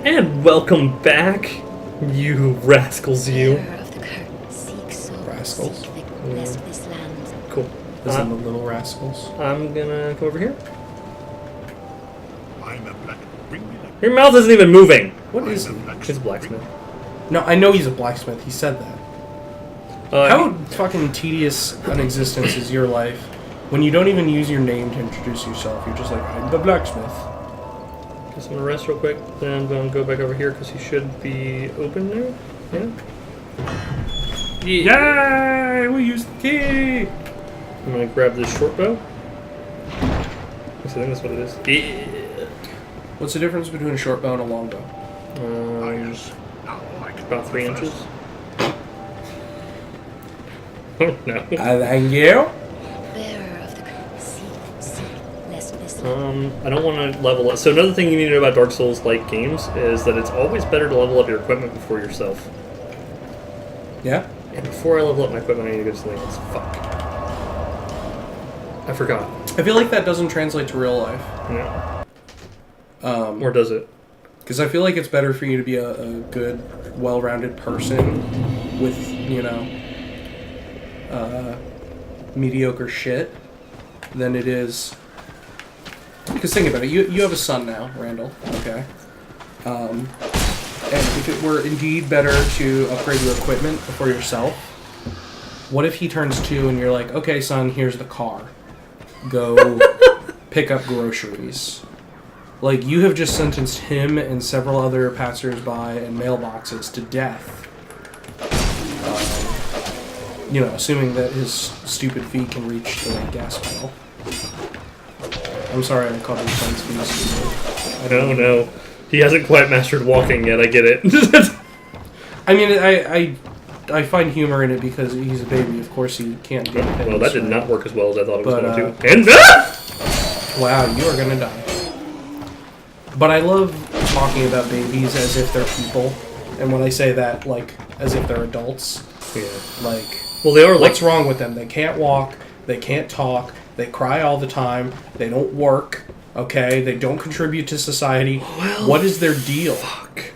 And welcome back, you rascals, you. Rascals? Cool. As in the little rascals? I'm gonna come over here. Your mouth isn't even moving. What is he? He's a blacksmith. No, I know he's a blacksmith. He said that. How fucking tedious an existence is your life when you don't even use your name to introduce yourself? You're just like, I'm the blacksmith. Just gonna rest real quick, then I'm gonna go back over here because he should be open now. Yeah. Yay! We used the key! I'm gonna grab this short bow. I think that's what it is. Yeah. What's the difference between a short bow and a long bow? About 3 inches. Oh no. Thank you. I don't want to level up. So another thing you need to know about Dark Souls-like games is that it's always better to level up your equipment before yourself. Yeah? And before I level up my equipment, I need to go to something else. Fuck. I forgot. I feel like that doesn't translate to real life. Yeah. Or does it? Because I feel like it's better for you to be a good, well-rounded person with, mediocre shit than it is... Because think about it, you have a son now, Randall, okay? And if it were indeed better to upgrade your equipment before yourself, what if he turns 2 and you're like, okay, son, here's the car. Go pick up groceries. Like, you have just sentenced him and several other passers-by and mailboxes to death. Assuming that his stupid feet can reach the gas pedal. I'm sorry I called his son's feet stupid. No. He hasn't quite mastered walking yet, I get it. I mean, I find humor in it because he's a baby. Of course he can't do it. Well, that did not work as well as I thought it was going to. And wow, you are going to die. But I love talking about babies as if they're people. And when I say that, like, as if they're adults. Yeah. Like, well, they are. What's wrong with them? They can't walk. They can't talk. They cry all the time. They don't work. Okay? They don't contribute to society. Well, what is their deal? Fuck.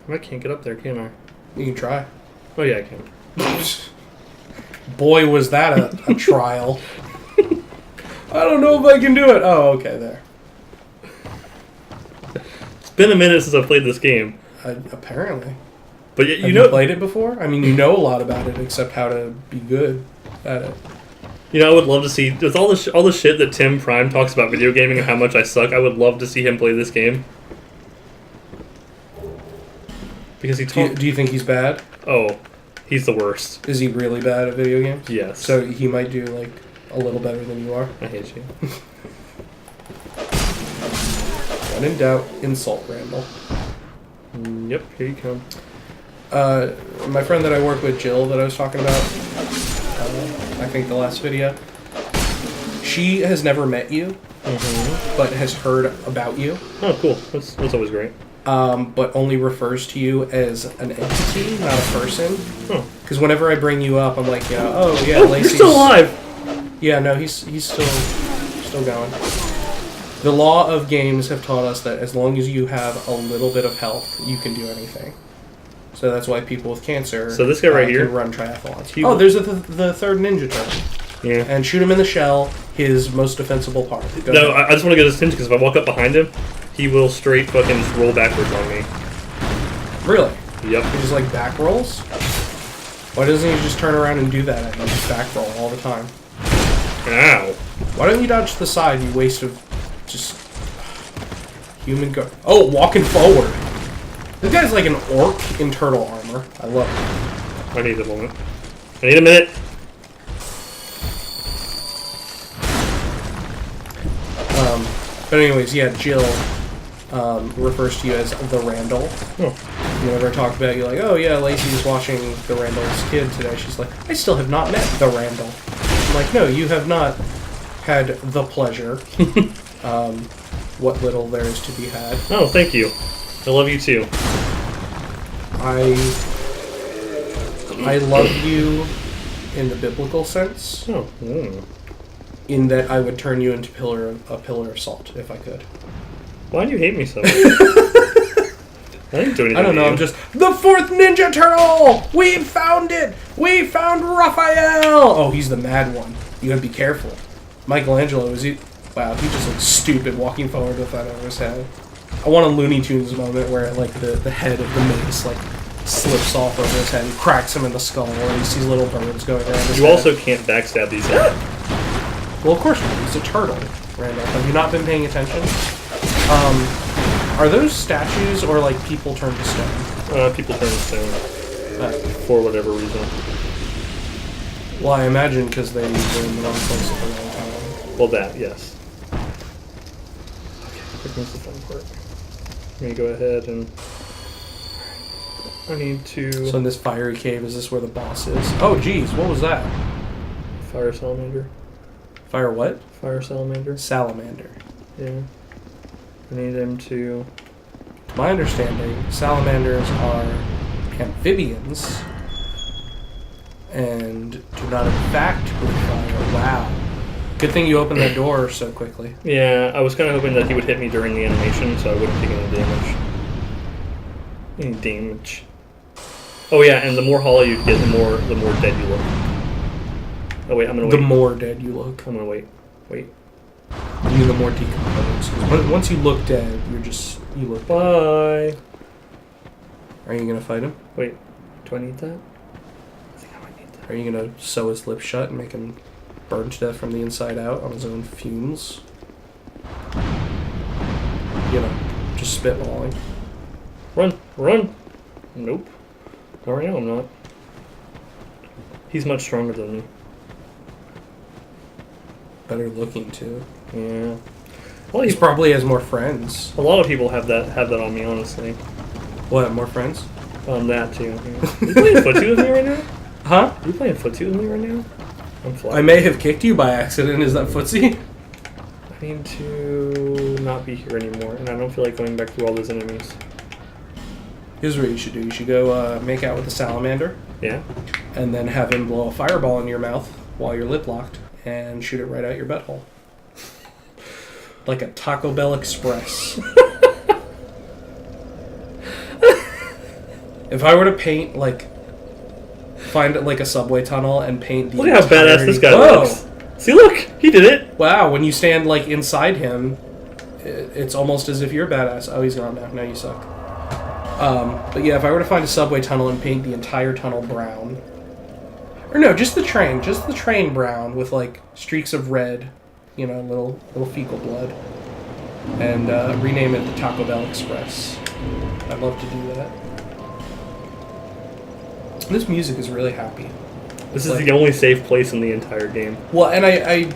I can't get up there, can I? You can try. Oh, yeah, I can. Boy, was that a trial. I don't know if I can do it. Oh, okay, there. It's been a minute since I've played this game. Apparently. But Have you played it before? I mean, you know a lot about it, except how to be good at it. I would love to see, with all the shit that Tim Prime talks about video gaming and how much I suck, I would love to see him play this game. Because he Do you think he's bad? Oh, he's the worst. Is he really bad at video games? Yes. So he might do, like, a little better than you are? I hate you. When in doubt, insult Randall. Yep, here you come. My friend that I work with, Jill, that I was talking about, I think the last video, she has never met you, but has heard about you. Oh, cool. That's always great. But only refers to you as an entity, not a person. Because whenever I bring you up, I'm like, oh yeah, Lacey's you're still alive. Yeah, no, he's still going. The law of games have taught us that as long as you have a little bit of health, you can do anything. So that's why people with cancer this guy right here can run triathlons. There's the third Ninja Turtle. Yeah. And shoot him in the shell, his most defensible part. No, I just want to get his attention because if I walk up behind him, he will straight fucking just roll backwards on me. Really? Yep. He just like back rolls? Why doesn't he just turn around and do that and just back roll all the time? Ow. Why don't you dodge to the side, you waste of just human go. Oh, walking forward. This guy's like an orc in turtle armor. I love it. I need a moment. I need a minute. But anyways, yeah, Jill refers to you as the Randall. Oh. Whenever I talk about you, like, oh yeah, Lacey's watching the Randall's kid today. She's like, I still have not met the Randall. I'm like, no, you have not had the pleasure. What little there is to be had. Oh, thank you. I love you too. I love you in the biblical sense. Oh. In that I would turn you into a pillar of salt if I could. Why do you hate me so much? didn't do anything. I don't know. I'm just the fourth Ninja Turtle. We found it. We found Raphael. Oh, he's the mad one. You gotta be careful. Michelangelo is he? Wow, he just looks stupid walking forward with that over his head. I want a Looney Tunes moment where like the head of the mace like slips off over his head and cracks him in the skull, or he sees little birds going around his head. You also can't backstab these guys. Well, of course not. He's a turtle, Randall. Have you not been paying attention? Are those statues or like people turned to stone? People turn to stone for whatever reason. Well, I imagine because they were in the wrong place at the wrong time. Well, that, yes. Okay, here's the fun part. I'm gonna go ahead and... I need to... So in this fiery cave, is this where the boss is? Oh, geez, what was that? Fire salamander. Fire what? Fire salamander. Salamander. Yeah. I need him to... To my understanding, salamanders are amphibians and do not in fact breathe fire. Wow. Good thing you opened that door so quickly. Yeah, I was kind of hoping that he would hit me during the animation, so I wouldn't take any damage. Any damage. Oh yeah, and the more hollow you get, the more dead you look. Oh wait, I'm gonna wait. The more dead you look. I'm gonna wait. Wait. You mean the more decomposed. 'Cause once you look dead, you look Bye. dead. Are you gonna fight him? Wait, do I need that? I think I might need that. Are you gonna sew his lips shut and make him burn to death from the inside out on his own fumes? You know, just spitballing. Run! Run! Nope. Not right now, I'm not. He's much stronger than me. Better looking too. Yeah. Well, He probably has more friends. a lot of people have that on me, honestly. What, more friends? That too. Yeah. You playing footsie with me right now? Huh? You playing footsie with me right now? I'm flying. I may have kicked you by accident. Is that footsie? I need to not be here anymore, and I don't feel like going back through all those enemies. Here's what you should do. You should go make out with the salamander, Yeah? and then have him blow a fireball in your mouth while you're lip locked, and shoot it right out your butthole. Like a Taco Bell Express. If I were to paint, like, find like a subway tunnel and paint the Look at how badass this guy Whoa! looks. See, look! He did it! Wow, when you stand, like, inside him, it's almost as if you're badass. Oh, he's gone now. Now you suck. But yeah, if I were to find a subway tunnel and paint the entire tunnel brown... Or no, just the train brown with, like, streaks of red, you know, little fecal blood. And rename it the Taco Bell Express. I'd love to do that. This music is really happy. This is the only safe place in the entire game. Well, and I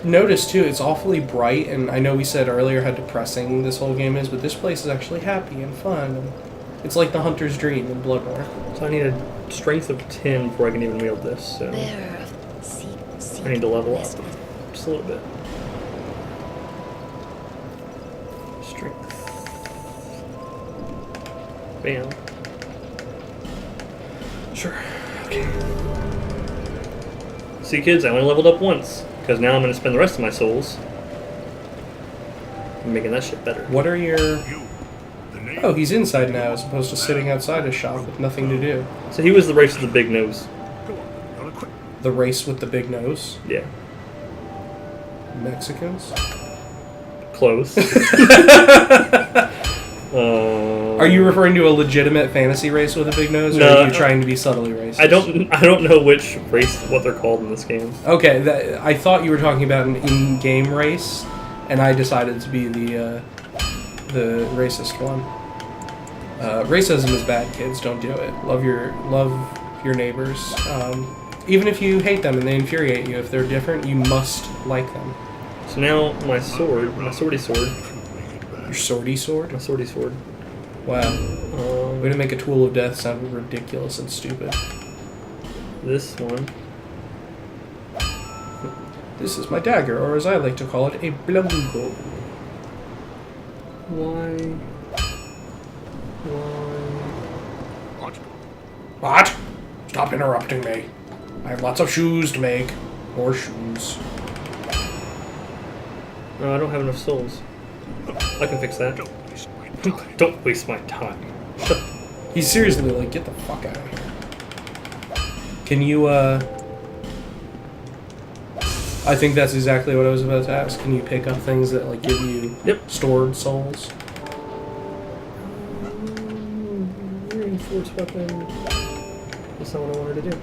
noticed, too, it's awfully bright, and I know we said earlier how depressing this whole game is, but this place is actually happy and fun. And it's like the hunter's dream in Bloodborne. So I need a strength of 10 before I can even wield this, so... I need to level up just a little bit. Strength. Bam. Sure. Okay. See, kids, I only leveled up once, because now I'm going to spend the rest of my souls making that shit better. What are your... Oh, he's inside now, as opposed to sitting outside his shop with nothing to do. So he was the race with the big nose. The race with the big nose? Yeah. Mexicans? Close. Are you referring to a legitimate fantasy race with a big nose, or No, are you trying to be subtly racist? I don't know which race, what they're called in this game. Okay, I thought you were talking about an in-game race, and I decided to be the racist one. Racism is bad, kids. Don't do it. Love your neighbors. Even if you hate them and they infuriate you, if they're different, you must like them. So now my sword, my swordy sword. Your swordy sword? My swordy sword. Wow. Way to make a tool of death sound ridiculous and stupid. This one. This is my dagger, or as I like to call it, a blungo. Why? What? Stop interrupting me. I have lots of shoes to make. More shoes. No, I don't have enough souls. I can fix that. Don't waste my time. He's seriously like, get the fuck out of here. Can you, I think that's exactly what I was about to ask. Can you pick up things that, like, give you stored souls? Reinforced weapon. That's not what I wanted to do.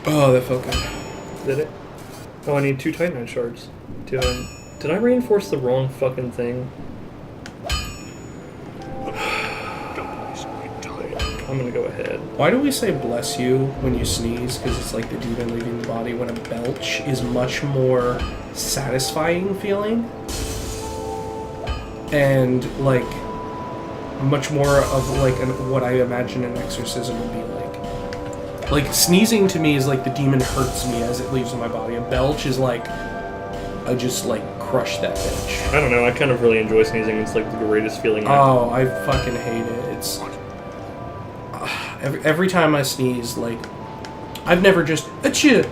Oh, that felt good. Did it? Oh, I need 2 Titanite shards. Did I reinforce the wrong fucking thing? I'm gonna go ahead. Why do we say bless you when you sneeze? Because it's like the demon leaving the body, when a belch is much more satisfying feeling. And, like, much more of, like, what I imagine an exorcism would be like. Like, sneezing to me is like the demon hurts me as it leaves my body. A belch is like, I just, like, crush that bitch. I don't know, I kind of really enjoy sneezing. It's like the greatest feeling ever. Oh, I fucking hate it. It's... Every time I sneeze, like, I've never just, achoo,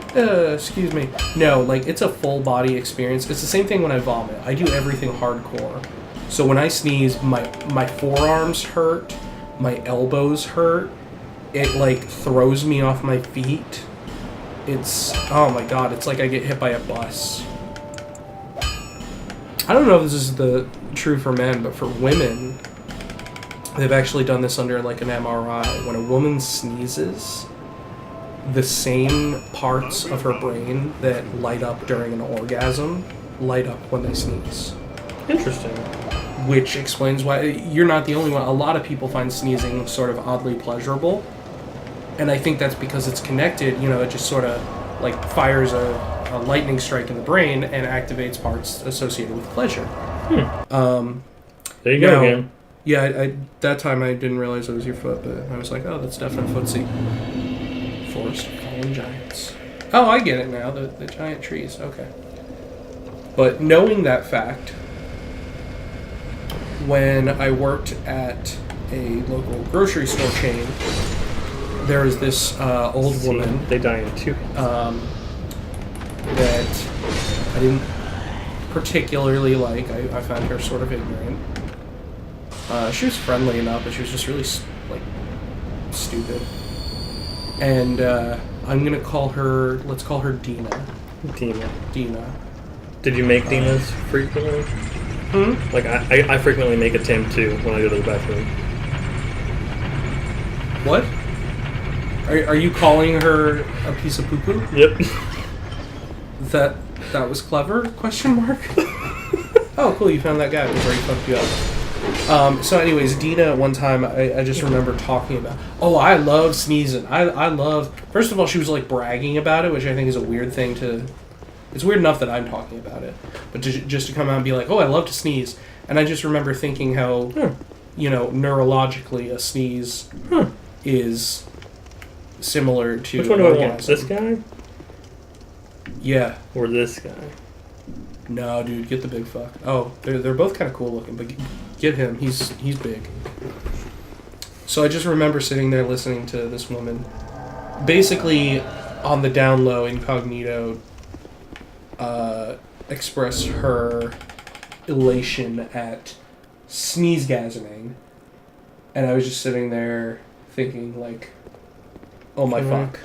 excuse me. No, like, it's a full body experience. It's the same thing when I vomit. I do everything hardcore. So when I sneeze, my forearms hurt, my elbows hurt. It, like, throws me off my feet. It's, oh my god, it's like I get hit by a bus. I don't know if this is true for men, but for women, they've actually done this under, like, an MRI. When a woman sneezes, the same parts of her brain that light up during an orgasm light up when they sneeze. Interesting. Which explains why you're not the only one. A lot of people find sneezing sort of oddly pleasurable. And I think that's because it's connected, you know, it just sort of, like, fires a lightning strike in the brain and activates parts associated with pleasure. There you go again. Yeah, I that time I didn't realize it was your foot, but I was like, oh, that's definitely footsie. Forest of Fallen Giants. Oh, I get it now, the giant trees, okay. But knowing that fact, when I worked at a local grocery store chain, there was this old woman. They die in 2. That I didn't particularly like. I found her sort of ignorant. She was friendly enough, but she was just really, like, stupid. And I'm gonna call her. Let's call her Dina. Dina. Did you make Dinas frequently? Like I frequently make a Tim too when I go to the bathroom. What? Are you calling her a piece of poo-poo? Yep. That was clever? Question mark. Oh, cool! You found that guy before he fucked you up. So anyways, Dina, one time, I just remember talking about, oh, I love sneezing. I love... First of all, she was, like, bragging about it, which I think is a weird thing to... It's weird enough that I'm talking about it. But just to come out and be like, oh, I love to sneeze. And I just remember thinking how, you know, neurologically a sneeze is similar to... Which one do I want? This guy? Yeah. Or this guy? No, dude, get the big fuck. Oh, they're both kind of cool looking, but get him. He's big. So I just remember sitting there listening to this woman, basically on the down low, incognito, express her elation at sneeze-gasming, and I was just sitting there thinking, like, oh my fuck.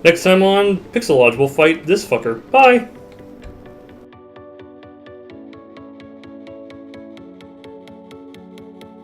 Next time on Pixel Lodge, we'll fight this fucker. Bye!